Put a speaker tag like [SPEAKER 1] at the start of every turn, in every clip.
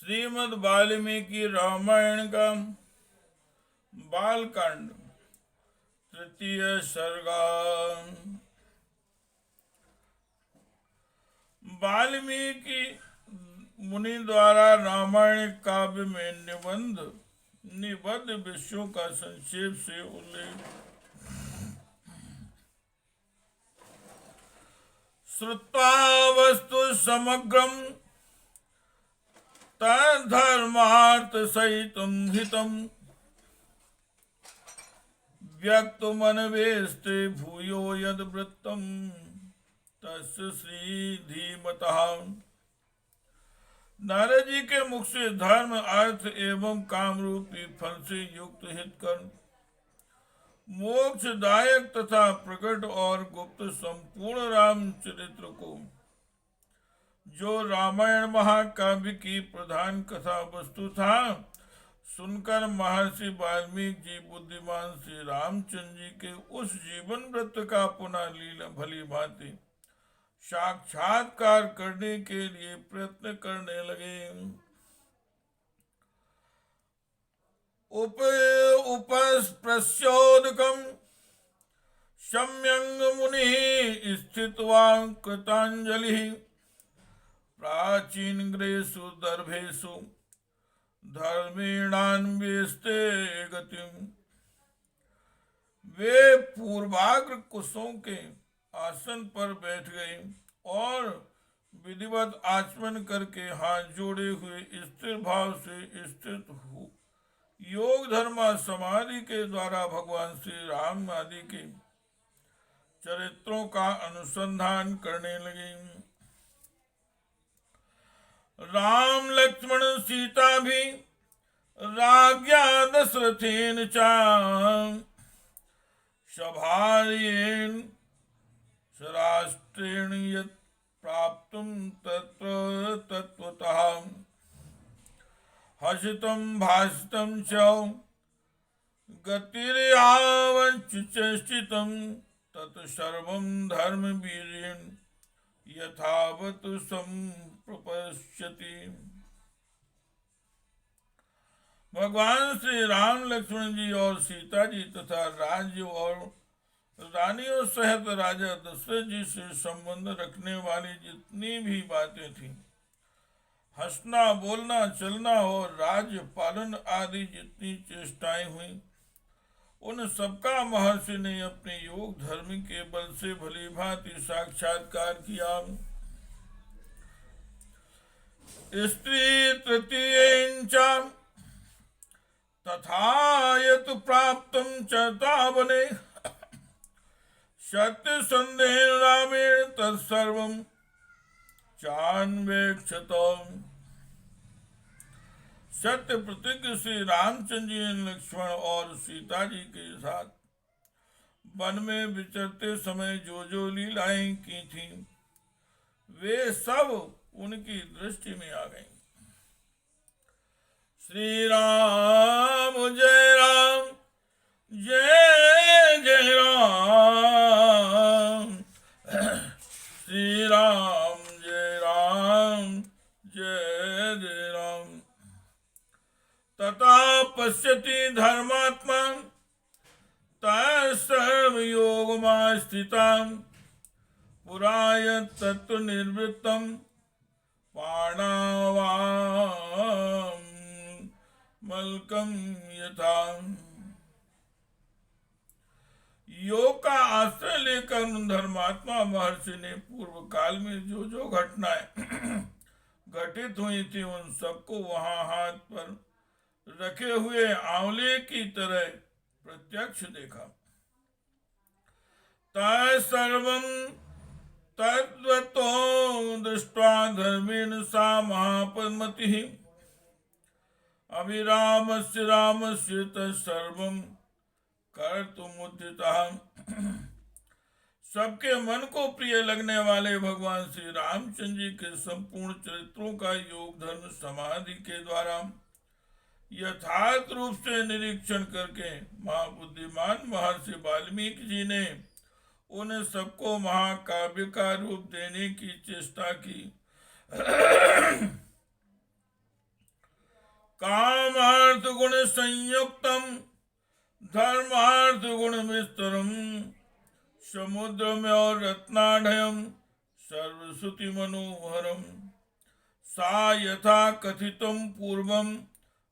[SPEAKER 1] श्रीमद् वाल्मीकि रामायण का बालकांड तृतीय सर्ग। वाल्मीकि मुनि द्वारा रामायण काव्य में निबद्ध विषयों का संक्षेप से उल्लेख। श्रुत्वा वस्तु समग्रम तद्धर्मार्थ सहितं हितं व्यक्तुमनवेस्ते भूयो यद वृत्तं तस्य श्रीधीमतः। नारद जी के मुख से धर्म अर्थ एवं काम रूपी फल से युक्त हितकर मोक्षदायक तथा प्रकट और गुप्त संपूर्ण रामचरित्र को, जो रामायण महाकाव्य की प्रधान कथा वस्तु था, सुनकर महर्षि वाल्मीकि जी बुद्धिमान श्री रामचंद्र जी के उस जीवन व्रत का पुनः लीला भली भांति साक्षात्कार करने के लिए प्रयत्न करने लगे। उपस्पृश्योदकं सम्यंग मुनि स्थित्वा कृतांजलि प्राचीन ग्रेसु दर्भेषु धर्मेणान्वेष्टे गतिम। वे पूर्वाग्र कुशों के आसन पर बैठ गए और विधिवत आचमन करके हाथ जोड़े हुए स्थिर भाव से स्थित हो योग धर्म समाधि के द्वारा भगवान श्री राम आदि के चरित्रों का अनुसंधान करने लगे। राम लक्ष्मण सीता भी राज्ञा दशरथेन च सभार्येण स्वराष्ट्रेण यत् प्राप्तुं तत्त्वतः हसितं भासितं च गतिर्यावच्चेष्टितं तत् सर्वं धर्मवीर्येण यथावत संप्रपश्यति। भगवान श्री राम लक्ष्मण जी और सीता जी तथा राज्य और रानियों सहित राजा दशरथ जी से संबंध रखने वाली जितनी भी बातें थीं, हंसना बोलना चलना और राज्य पालन आदि जितनी चेष्टाएं हुई, उन सबका महर्षि ने अपने योग धर्म के बल से भली भांति साक्षात्कार किया। स्त्री तृतीयेंच तथा यत् प्राप्तं च तावने सत्य संदेह रामेण तत्सर्वं चान्वेक्षत। सत्य प्रतिज्ञ श्री रामचंद्र जी ने लक्ष्मण और सीता जी के साथ वन में विचरते समय जो जो लीलाएं की थीं, वे सब उनकी दृष्टि में आ गईं। श्री राम जय राम जय जय राम, श्री राम जय राम जय जय राम। तथा पश्यति धर्मात्मा सर्वयोगमा स्थितां पुराय तत्व निर्वृत्तं पाणवां मलकं यथा। योग का आश्रय लेकर धर्मात्मा महर्षि ने पूर्व काल में जो जो घटनाएं घटित हुई थी, उन सबको वहां हाथ पर रखे हुए आंवले की तरह प्रत्यक्ष देखा। तत्सर्वं तद्वतो दृष्ट्वा धर्मेण सा महापद्मतिः अभिरामस्य रामस्य तत्सर्वं कर्तुमुद्यतः। सबके मन को प्रिय लगने वाले भगवान श्री रामचंद्र जी के संपूर्ण चरित्रों का योग धर्म समाधि के द्वारा यथार्थ रूप से निरीक्षण करके महाबुद्धिमान महर्षि वाल्मीकि जी ने उन सबको महाकाव्य का रूप देने की चेष्टा की। कामार्थ गुण संयुक्तम धर्मार्थ गुण विस्तरम समुद्रम और रत्नाढयम सर्वश्रुति मनोहरम सा यथा कथितम पूर्वम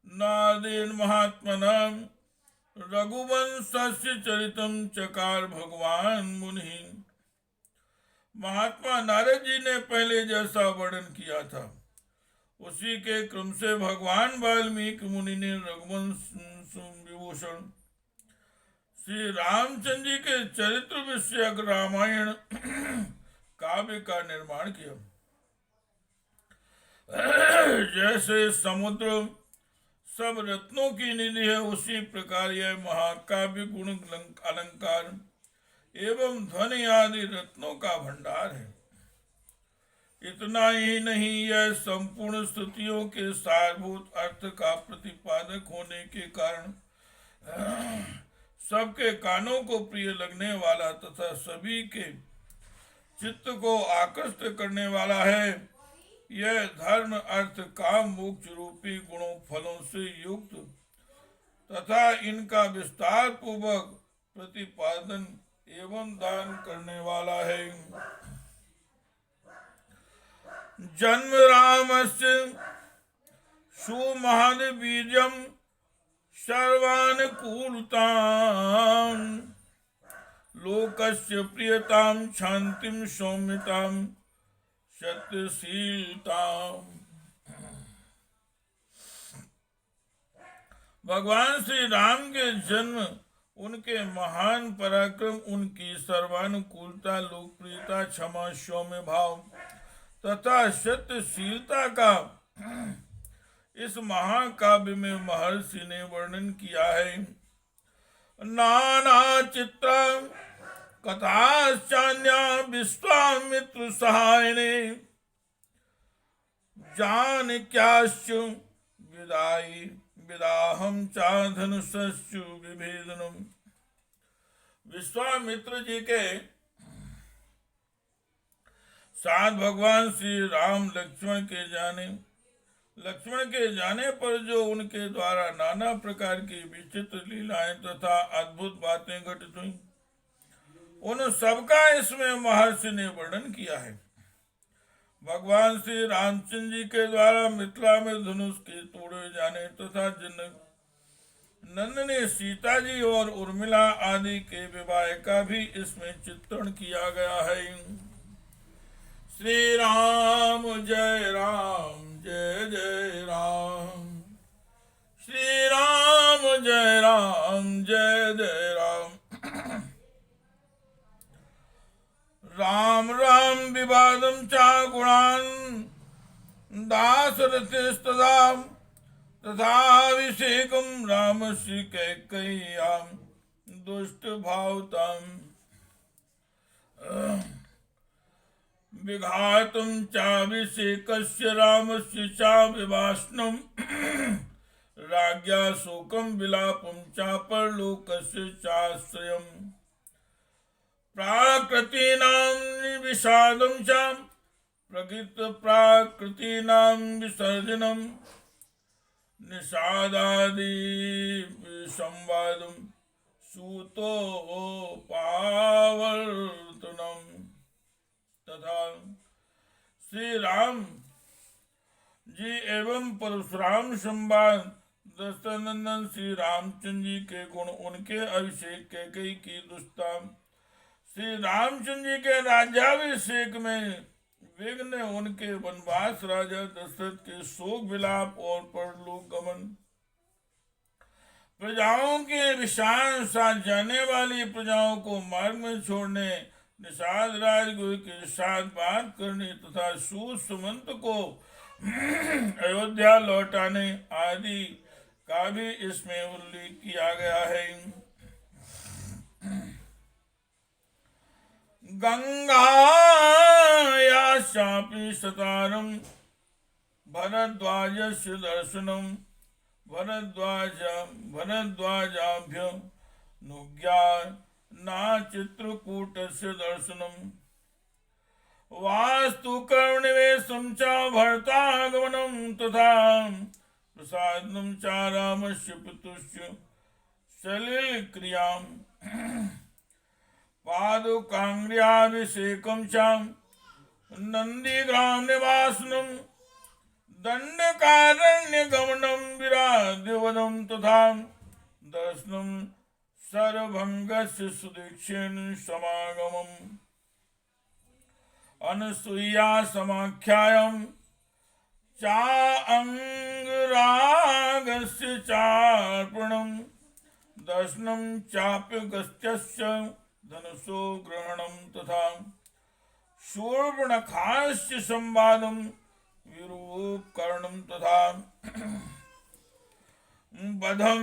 [SPEAKER 1] नादेन महात्मनाम रघुवंशस्य चरितम चकार भगवान मुनि। महात्मा नारद जी ने पहले जैसा वर्णन किया था उसी के क्रम से भगवान वाल्मीकि मुनि ने रघुवंश विभूषण श्री रामचंद्र जी के चरित्र विषयक रामायण काव्य का निर्माण किया। जैसे समुद्र सब रत्नों की निधि है उसी प्रकार यह महाकाव्य गुण अलंकार एवं ध्वनि आदि रत्नों का भंडार है। इतना ही नहीं, यह संपूर्ण स्तुतियों के सारभूत अर्थ का प्रतिपादक होने के कारण सबके कानों को प्रिय लगने वाला तथा सभी के चित्त को आकृष्ट करने वाला है। यह धर्म अर्थ काम मोक्ष रूपी गुणों फलों से युक्त तथा इनका विस्तार पूर्वक प्रतिपादन एवं दान करने वाला है। जन्म रामस्य सुमहाद्बीजम सर्वानुकूलतां लोकस्य प्रियतां शांतिं सौम्यतां सत्यशीलता। भगवान श्री राम के जन्म, उनके महान पराक्रम, उनकी सर्वानुकूलता, लोकप्रियता, क्षमा, सौम्य भाव तथा सत्यशीलता का इस महाकाव्य में महर्षि ने वर्णन किया है। नाना चित्रा कथाश्चान्या विश्वामित्र सहायने जानक्याश्च विदाई विदाहम चाधनुषु विभेदनम। विश्वामित्र जी के साथ भगवान श्री राम लक्ष्मण के जाने पर जो उनके द्वारा नाना प्रकार की विचित्र लीलाएं तथा अद्भुत बातें घटित हुई, उन सबका इसमें महर्षि ने वर्णन किया है। भगवान श्री रामचंद्र जी के द्वारा मिथिला में धनुष के तोड़े जाने तथा जनक नंदनी सीता जी और उर्मिला आदि के विवाह का भी इसमें चित्रण किया गया है। श्री राम जय राम जय जय राम, श्री राम जय राम जय जय राम। राम राम विवादम चा गुणान दासरथिस्तदा तथाभिषेकम राम श्री कैकेय्याम दुष्ट भावताम विघातम चाभिषेकस्य रामस्य चा विभाषणम राज्ञा शोकम विलापम चा परलोकस्य चाश्रयम् प्राकृतीनां विषादं च प्रकृत प्राकृतीनां विसर्जनं निषादादि संवादं सूतोपावर्तनं तथा श्री राम जी एवं परशुराम संवाद दशरथनंदन श्री रामचंद्र जी के गुण, उनके अभिषेक कैकेयी की दुष्टता, श्री रामचंद्र जी के राज्याभिषेक में विघ्न, उनके वनवास, राजा दशरथ के शोक विलाप और परलोक गमन, प्रजाओं के विषाण साथ जाने वाली प्रजाओं को मार्ग में छोड़ने, निषाद राजगुरु के साथ बात करने तथा सूत सुमंत को अयोध्या लौटाने आदि का भी इसमें उल्लेख किया गया है। गंगाया शापि सतारम भरद्वाजस्य दर्शनम भरद्वाजाभ्य नुज्ञा ना चित्रकूटस्य दर्शनम वास्तु कर्णिवेशं च भरतागमनं तथा प्रसादनं च रामस्य पितुश्च सलिलक्रियाम् पादुकाङ्ग्र्याभिषेकं च नन्दिग्राम निवासनं दण्डकारण्यगमनं विराजवनं तथा दर्शनं सर्वभङ्गस्य सुदीक्षेण समागमम् अनसूया समाख्यायां चाङ्गरागस्य चार्पणं दर्शनं चाप्यगस्त्यस्य धनुषो ग्रहणं तथा शूर्पणखास्य संवादं विरूपकरणं तथा वधं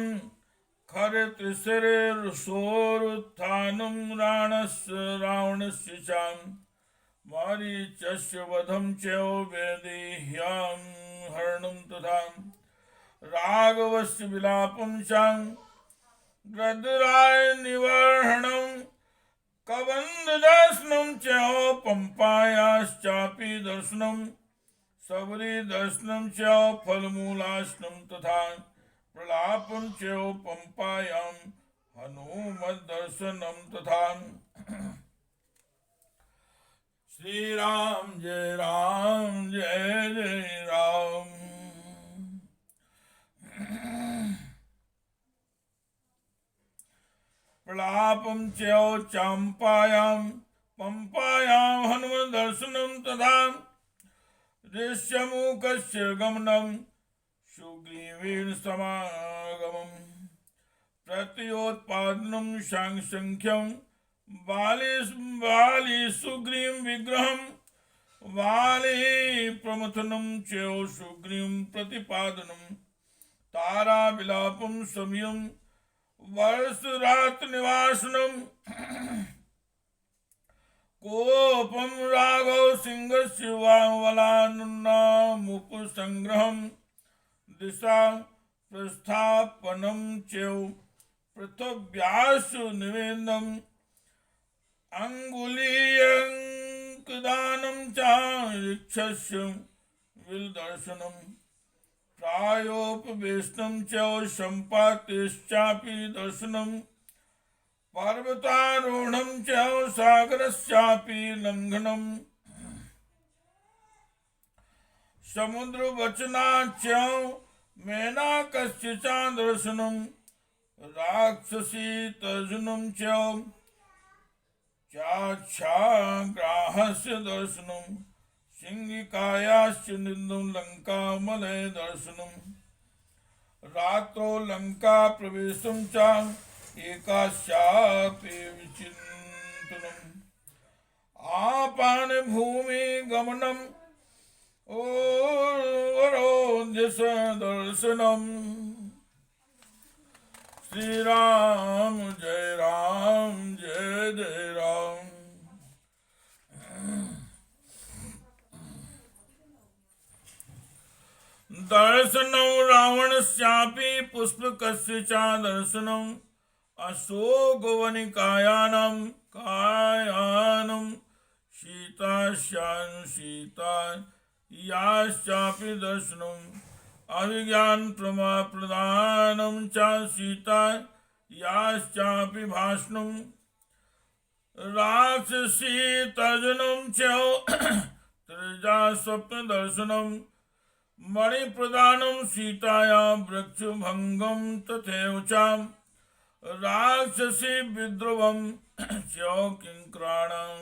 [SPEAKER 1] खरत्रिशिरेरुषोरुत्थानं रावणस्य च मारीचस्य वधं च वैदेह्यां हरणं तथा राघवस्य विलापं च गदराय निवर्हणं कबन्धदर्शनं च पम्पायाश्चापि दर्शनं सबरी दर्शनं च फलमूलाशनं तथा प्रलापं च पम्पायां हनुमद्दर्शनं तथा श्री राम जय राम। प्रलापं च चाम्पायां पम्पायां हनुमदर्शनं तथा ऋष्यमूकस्य गमनं सुग्रीवेण समागमम् प्रत्योत्पादनं सांख्यं बाली सुग्रीव विग्रहं वाले प्रमथनं च सुग्रीव प्रतिपादनं तारा विलापं समयं वर्षरात निवासनं कोपं राघव सिंहस्य वलानुनामुपसंग्रहं दिशा प्रस्थापनं च पृथव्यासु निवेदनम् अंगुलीयंकदानं च ऋक्षस्य विलदर्शनं प्रायोपवेशनं च सम्पातिश्चापि दर्शनं पर्वतारोहणं च सागरस्यापि लङ्घनं समुद्रवचनाच्च मेनाकस्य च दर्शनं राक्षसी तर्जनं च चाक्षाग्राहस्य दर्शनं सिंहिकायाश्च निन्दं लङ्कामलय दर्शनं रात्रौ लङ्का प्रवेशं च एकास्यापि विचिन्तनम् आपान भूमि गमनम् ओरोद्यस दर्शनम् श्री राम जय राम। दर्शनं रावणस्यापि पुष्पकस्य च दर्शनम् अशोकवनिकायानं सीतायाश्चापि दर्शनम् अभिज्ञान प्रदानं च सीतायाश्चापि भाषणं राक्षसी तर्जनं च त्रिजा स्वप्नदर्शनं मणिप्रदानं सीताया वृक्षभङ्गं तथैव च राक्षसी विद्रुवं च किङ्कराणां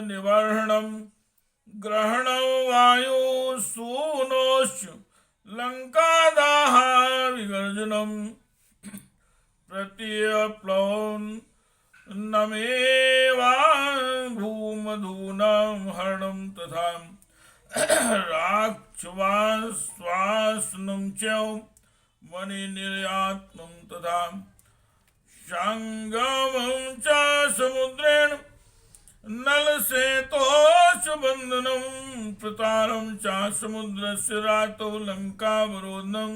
[SPEAKER 1] निवर्हणं ग्रहणं वायुसूनोश्च लङ्कादाह विगर्जनं प्रत्यप्लवनमेवा भूमधूनां हरणं तथा राक्षवाश्वासनं च मणिनिर्यातनं तथा संगमं च समुद्रेण नलसेतोश्च बन्धनं प्रतारं च समुद्रस्य रातौ लङ्कावरोधनं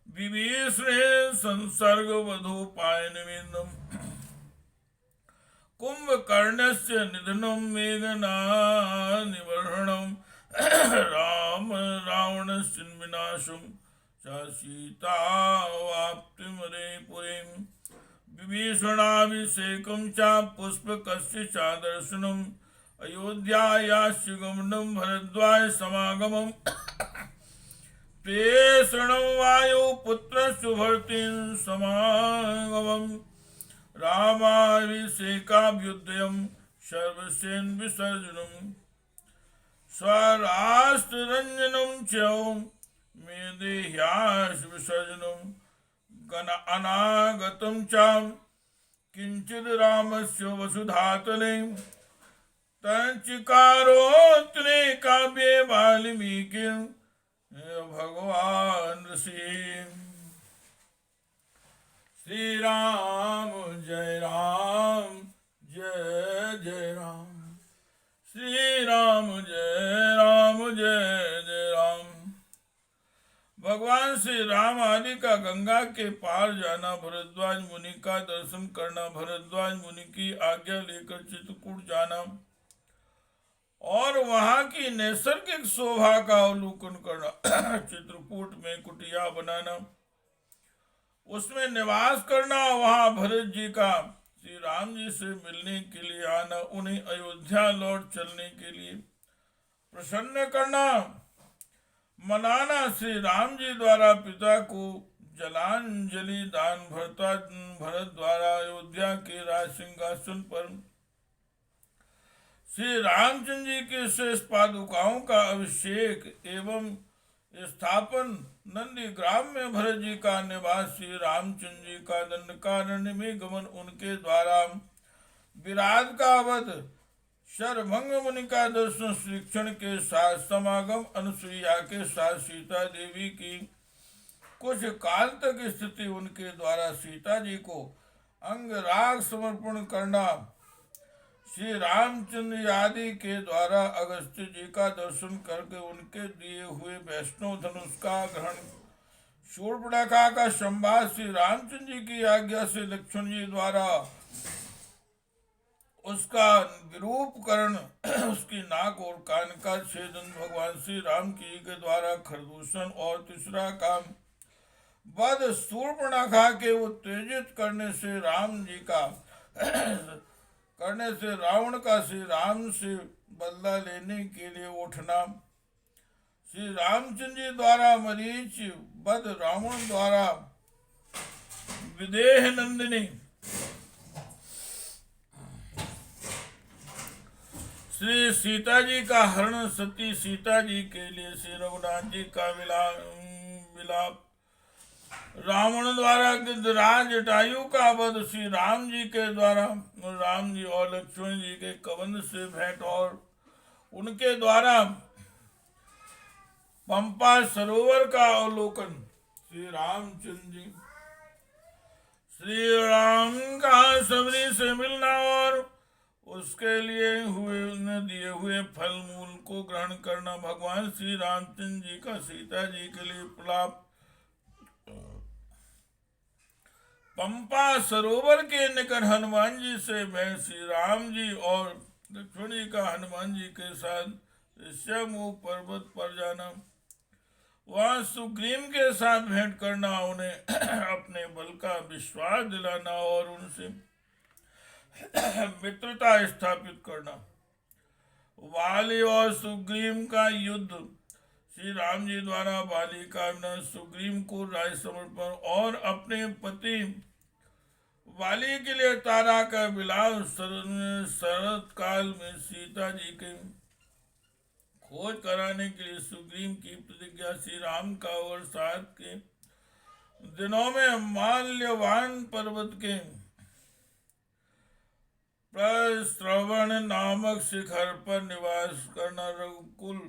[SPEAKER 1] विभीषणे संसर्गवधूपायनिवेदनम् कुम्भकर्णस्य निधनं मेघनानिवर्हणं रावण विनाशम च सीता वाप्तिमरे पुरीं विभीषणाभिषेकं च पुष्पकस्य च दर्शनम् अयोध्यायास्य गमनं भरद्वाज समागमम् प्रेषणं वायुपुत्रस्य भरतेन समागमम् रामाभिषेकाभ्युदयं सर्वसेन विसर्जनम् स्वराष्ट्ररञ्जनं च मे देह्यास विसर्जनं गण अनागतं च किंचिद रामस्य वसुधातले तंचिकारोत्रे काव्ये वाल्मीकि भगवान ऋषि। श्री राम जय जय राम, श्री राम जय जय राम। भगवान श्री राम आदि का गंगा के पार जाना, भरद्वाज मुनि का दर्शन करना, भरद्वाज मुनि की आज्ञा लेकर चित्रकूट जाना और वहां की नैसर्गिक शोभा का अवलोकन करना, चित्रकूट में कुटिया बनाना, उसमें निवास करना, वहां भरत जी का श्री राम जी से मिलने के लिए आना, उन्हें अयोध्या लौट चलने के लिए प्रसन्न करना, मनाना, श्री राम जी द्वारा पिता को जलांजलि दान भरत द्वारा अयोध्या के राज सिंहासन पर श्री रामचंद्र जी के शेष पादुकाओं का अभिषेक एवं स्थापन, नंदीग्राम में भरत जी का निवास, श्री रामचंद्र जी का दंडकारण्य में गमन, उनके द्वारा विराट का वध, शरभंग मुनि का दर्शन, शिक्षण के साथ समागम, अनुसुईया के साथ सीता देवी की कुछ काल तक स्थिति, उनके द्वारा सीता जी को अंगराग समर्पण करना, श्री रामचंद्र आदि के द्वारा अगस्त्य जी का दर्शन करके उनके दिए हुए वैष्णव धनुष का ग्रहण, शूर्पणखा का संवाद, श्री रामचंद्र जी की आज्ञा से लक्ष्मण जी द्वारा उसका विरूपकरण, उसकी नाक और कान का छेदन, भगवान श्री राम की के द्वारा खरदूषण, और तीसरा काम वध, शूर्पणखा के उत्तेजित करने से राम जी का करने से रावण का श्री राम से बदला लेने के लिए उठना, श्री रामचंद्र जी द्वारा मरीच वध, रावण द्वारा विदेह नंदिनी श्री सीता जी का हरण, सती सीता जी के लिए श्री रघुनाथ जी का विलाप, रावण द्वारा गिद्धराज जटायु का वध, श्री राम जी के द्वारा राम जी और लक्ष्मण जी के कबंध से भेंट और उनके द्वारा पंपा सरोवर का अवलोकन, श्री रामचंद्र जी श्री राम का सबरी से मिलना और उसके लिए दिए हुए फल मूल को ग्रहण करना, भगवान श्री रामचंद्र जी का सीता जी के लिए प्रलाप, पंपा सरोवर के निकट हनुमान जी से भेंट, श्री राम जी और लक्ष्मण जी का हनुमान जी के साथ ऋष्यमुख पर्वत पर जाना, वहां सुग्रीव के साथ भेंट करना, उन्हें अपने बल का विश्वास दिलाना और उनसे मित्रता स्थापित करना, वाली और सुग्रीव का युद्ध, श्री राम जी द्वारा वाली का विनाश, सुग्रीव को राज समर्पण और अपने पति वाली के लिए तारा का विलाप, शरद काल में सीता जी के खोज कराने के लिए सुग्रीव की प्रतिज्ञा, श्री राम का वर्षात के दिनों में माल्यवान पर्वत के प्रश्रवण नामक शिखर पर निवास करना, रघुकुल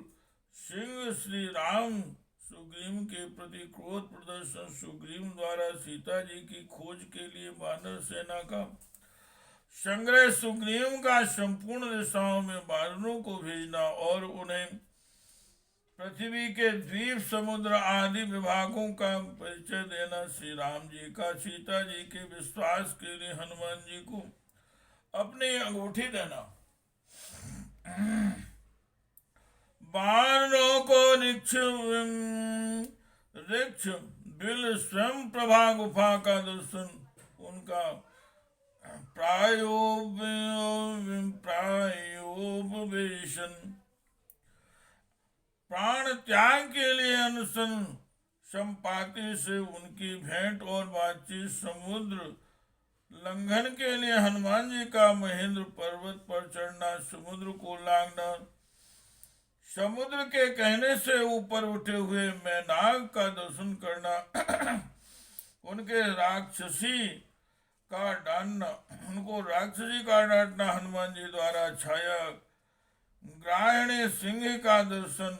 [SPEAKER 1] सिंह श्री राम सुग्रीव के प्रति क्रोध प्रदर्शन, सुग्रीव द्वारा सीता जी की खोज के लिए वानर सेना का संग्रह, सुग्रीव का संपूर्ण दिशाओं में वानरों को भेजना और उन्हें पृथ्वी के द्वीप समुद्र आदि विभागों का परिचय देना, श्री राम जी का सीता जी के विश्वास के लिए हनुमान जी को अपनी अंगूठी देना, वानरों को वृक्ष बिल स्वयं प्रभा गुफा का दर्शन, उनका प्रायोपवेशन, प्राण त्याग के लिए अनशन, संपाति से उनकी भेंट और बातचीत, समुद्र लंघन के लिए हनुमान जी का महेंद्र पर्वत पर चढ़ना, समुद्र को लांघना, समुद्र के कहने से ऊपर उठे हुए मैनाक का दर्शन करना, उनके राक्षसी का डांटना, उनको राक्षसी का डांटना हनुमान जी द्वारा छाया, ग्राहणी सिंह का दर्शन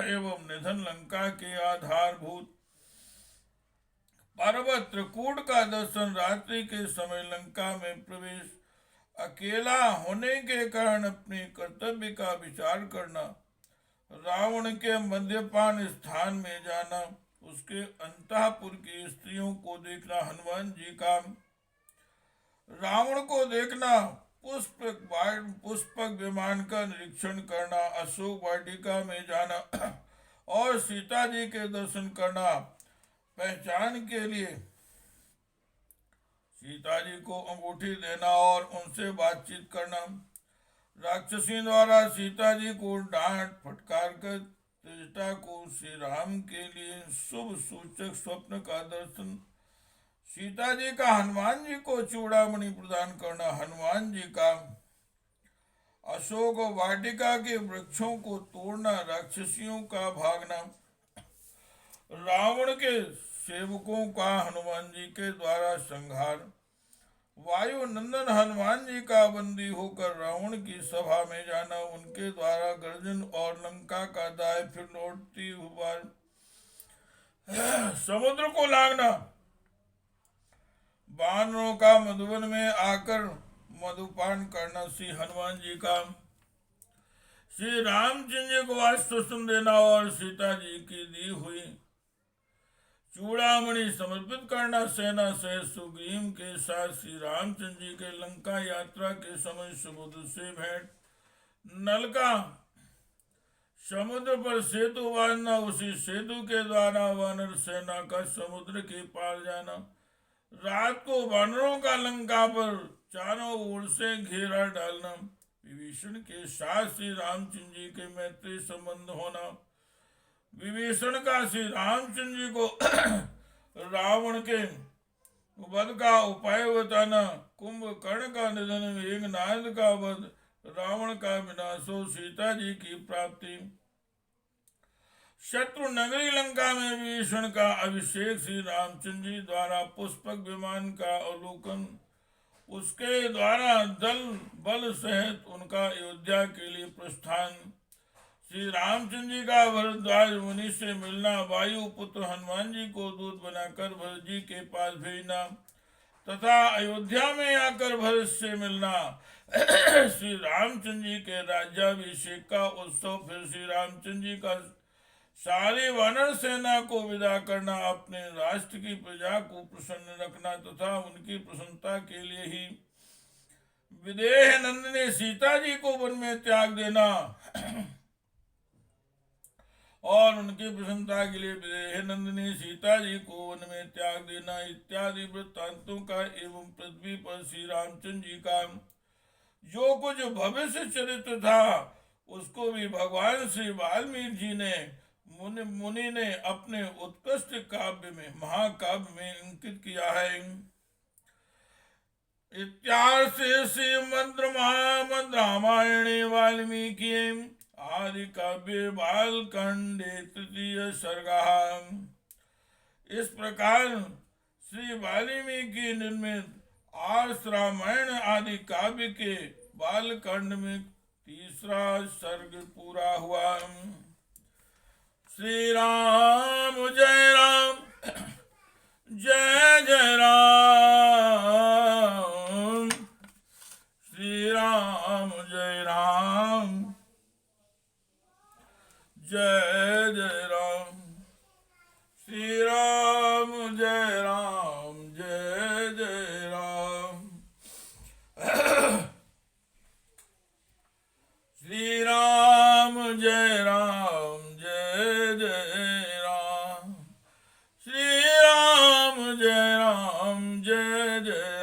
[SPEAKER 1] एवं निधन लंका के आधारभूत, पर्वत त्रिकूट का दर्शन, रात्रि के समय लंका में प्रवेश, अकेला होने के कारण अपने कर्तव्य का विचार करना, रावण के मद्यपान स्थान में जाना, उसके अंतःपुर की स्त्रियों को देखना हनुमान जी का, रावण को देखना, पुष्पक विमान का निरीक्षण करना, अशोक वाटिका में जाना और सीता जी के दर्शन करना, पहचान के लिए सीता जी को अंगूठी देना और उनसे बातचीत करना, राक्षसी द्वारा सीता जी को डांट फटकार कर त्रिजटा को श्री राम के लिए शुभ सूचक स्वप्न का दर्शन, सीता जी का हनुमान जी को चूड़ामणि प्रदान करना, हनुमान जी का अशोक वाटिका के वृक्षों को तोड़ना, राक्षसियों का भागना, रावण के सेवकों का हनुमान जी के द्वारा संहार, वायु नंदन हनुमान जी का बंदी होकर रावण की सभा में जाना, उनके द्वारा गर्जन और लंका का दाय फिर लौटती हुआ, समुद्र को लांघना, वानरों का मधुवन में आकर मधुपान करना, श्री हनुमान जी का श्री रामचंद्र जी को आश्वासन देना और सीता जी की दी हुई चूड़ामणि समर्पित करना, सेना से सुग्रीव के साथ श्री रामचंद्र जी के लंका यात्रा के समय समुद्र से भेंट, नल का समुद्र पर सेतु बांधना, उसी सेतु के द्वारा वानर सेना का समुद्र के पार जाना, रात को वानरों का लंका पर चारों ओर से घेरा डालना, विभीषण के साथ श्री रामचंद्र जी के मैत्री संबंध होना, विभीषण का श्री रामचंद्र जी को रावण के वध का उपाय बताना, कुंभकर्ण का निधन, मेघनाद का वध, रावण का विनाशो, सीता जी की प्राप्ति, शत्रु नगरी लंका में विभीषण का अभिषेक, श्री रामचंद्र जी द्वारा पुष्पक विमान का अवलोकन, उसके द्वारा दल बल सहित उनका अयोध्या के लिए प्रस्थान, श्री रामचंद्र जी का भरद्वाज मुनि से मिलना, वायु पुत्र हनुमान जी को दूत बनाकर भरत जी के पास भेजना तथा अयोध्या में आकर भरत से मिलना, श्री रामचंद्र जी के राज्याभिषेक का उत्सव, फिर श्री रामचंद्र जी का सारी वानर सेना को विदा करना, अपने राष्ट्र की प्रजा को प्रसन्न रखना तथा उनकी प्रसन्नता के लिए ही विदेह नंदिनी सीता जी को वन में त्याग देना और उनकी प्रसन्नता के लिए विदेह नंदिनी सीता जी को वन में त्याग देना इत्यादि वृत्तांतों का एवं पृथ्वी पर श्री रामचंद्र जी का जो कुछ भविष्य चरित्र था उसको भी भगवान श्री वाल्मीकि जी ने मुनि ने अपने उत्कृष्ट काव्य में महाकाव्य में अंकित किया है। इत्यार्षे श्रीमद् रामायणे वाल्मीकि आदि काव्य बालकांडे तृतीय सर्गः। इस प्रकार श्री वाल्मीकि निर्मित आर्ष रामायण आदि काव्य के बालकांड में तीसरा सर्ग पूरा हुआ। श्री राम जय राम जय जय राम, श्री राम जय राम जय जय राम, श्री राम जय राम जय जय राम, श्री राम जय राम जय जय राम। जय